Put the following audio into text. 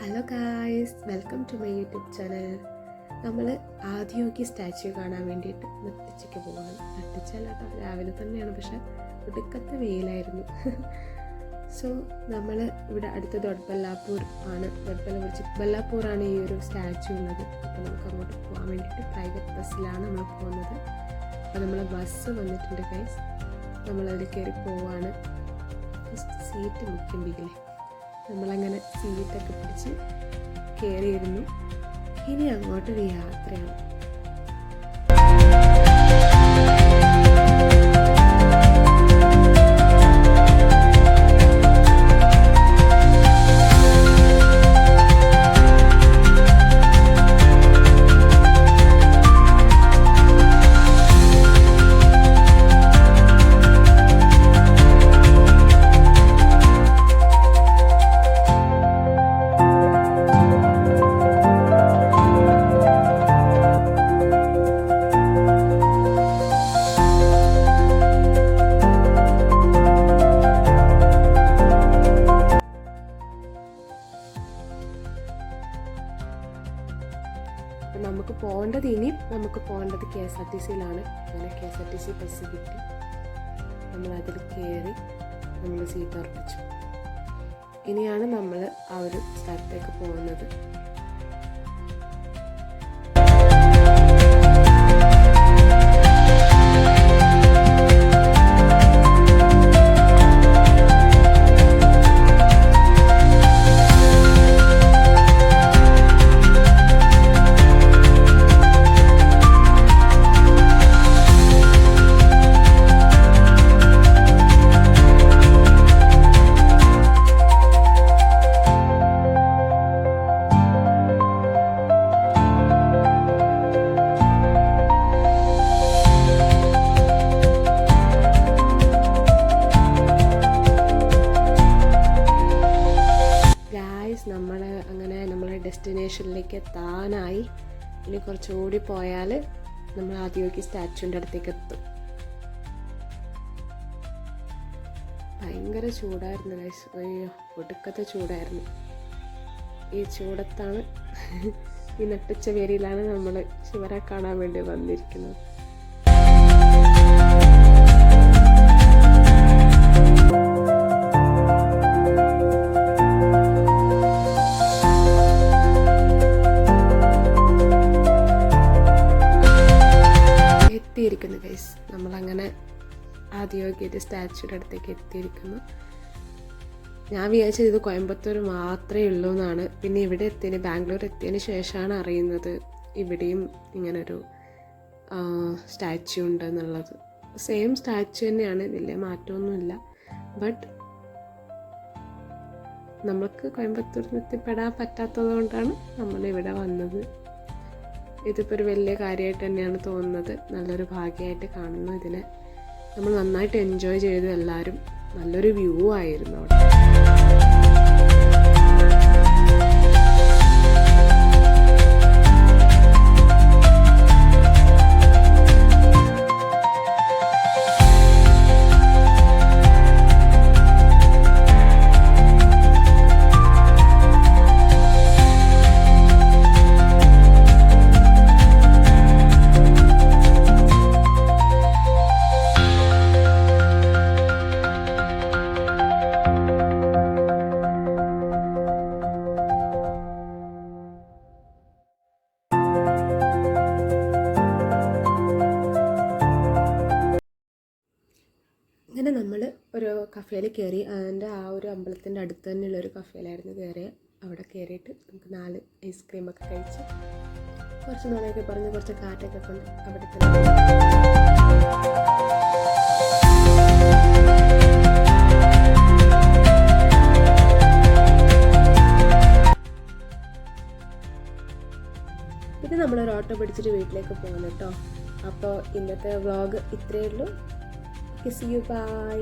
Hello guys, welcome to my YouTube channel. നമ്മൾ Adiyogi statue കാണാൻ വേണ്ടിയിട്ട് നട്ടിച്ചയ്ക്ക് പോവാണ്. നട്ടിച്ചല്ലാട്ടോ, രാവിലെ തന്നെയാണ്, പക്ഷെ ഒടുക്കത്തെ വെയിലായിരുന്നു. സോ നമ്മൾ ഇവിടെ അടുത്ത ദൊഡ്ബല്ലാപൂർ ആണ്. ബല്ലാപ്പൂറാണ് ഈ ഒരു സ്റ്റാച്യു ഉള്ളത്. അപ്പോൾ നമുക്ക് അങ്ങോട്ട് പോകാൻ വേണ്ടിയിട്ട് പ്രൈവറ്റ് ബസ്സിലാണ് നമ്മൾ പോകുന്നത്. അപ്പോൾ നമ്മൾ ബസ് വന്നിട്ടുണ്ട് ഗൈസ്, നമ്മളതിൽ കയറി പോവാണ്. സീറ്റ് മുക്കുണ്ടെങ്കിലേ നമ്മളങ്ങനെ സീറ്റൊക്കെ പിടിച്ച് കയറിയിരുന്നു. ഇനി അങ്ങോട്ടൊരു യാത്രയാണ്. നമുക്ക് പോകേണ്ടത് KSRTCയിലാണ്. അങ്ങനെ KSRTC ബസ് കിട്ടി. നമ്മളതിൽ കയറി നമ്മൾ സീറ്റ് ഉറപ്പിച്ചു. ഇനിയാണ് നമ്മൾ ആ ഒരു സ്ഥലത്തേക്ക് പോകുന്നത്. നമ്മളെ ഡെസ്റ്റിനേഷനിലേക്ക് എത്താനായി. ഇനി കുറച്ചുകൂടി പോയാൽ നമ്മൾ ആദിയോഗി സ്റ്റാച്യുവിൻ്റെ അടുത്തേക്ക് എത്തും. ഭയങ്കര ചൂടായിരുന്നു ഗൈസ്, അയ്യോ ഒടുക്കത്തെ ചൂടായിരുന്നു. ഈ ചൂടത്താണ് ഈ നട്ടുച്ച വേരിയിലാണ് നമ്മൾ ശിവനെ കാണാൻ വേണ്ടി വന്നിരിക്കുന്നത്. ഗൈസ്, നമ്മളങ്ങനെ ആദിയോഗിയുടെ സ്റ്റാച്യൂയുടെ അടുത്തേക്ക് എത്തിയിരിക്കുന്നു. ഞാൻ വിചാരിച്ചത് ഇത് കോയമ്പത്തൂർ മാത്രമേ ഉള്ളൂ എന്നാണ്. പിന്നെ ഇവിടെ ബാംഗ്ലൂർ എത്തിയതിന് ശേഷമാണ് അറിയുന്നത് ഇവിടെയും ഇങ്ങനൊരു സ്റ്റാച്യു ഉണ്ടെന്നുള്ളത്. സെയിം സ്റ്റാച്യു തന്നെയാണ്, വലിയ മാറ്റമൊന്നുമില്ല. ബട്ട് നമുക്ക് കോയമ്പത്തൂരിൽ എത്തിപ്പെടാൻ പറ്റാത്തത് കൊണ്ടാണ് നമ്മളിവിടെ വന്നത്. ഇതിപ്പോൾ ഒരു വലിയ കാര്യമായിട്ട് തന്നെയാണ് തോന്നുന്നത്. നല്ലൊരു ഭാഗ്യമായിട്ട് കാണുന്നു ഇതിനെ. നമ്മൾ നന്നായിട്ട് എൻജോയ് ചെയ്തു. എല്ലാവരും നല്ലൊരു വ്യൂ ആയിരുന്നു അവിടെ. അങ്ങനെ നമ്മൾ ഒരു കഫേയിൽ കയറി. അതിൻ്റെ ആ ഒരു അമ്പലത്തിൻ്റെ അടുത്ത് തന്നെയുള്ളൊരു കഫേയിലായിരുന്നു കയറിയത്. അവിടെ കയറിയിട്ട് നമുക്ക് 4 ഐസ്ക്രീമൊക്കെ കഴിച്ച് കുറച്ച് നാളെയൊക്കെ പറഞ്ഞ് കുറച്ച് കാറ്റൊക്കെ കൊണ്ട് അവിടെ തന്നെ ഇത് നമ്മളൊരു ഓട്ടോ പിടിച്ചിട്ട് വീട്ടിലേക്ക് പോകണം കേട്ടോ. അപ്പോൾ ഇന്നത്തെ വ്ളോഗ് ഇത്രയേ ഉള്ളൂ. See you, bye.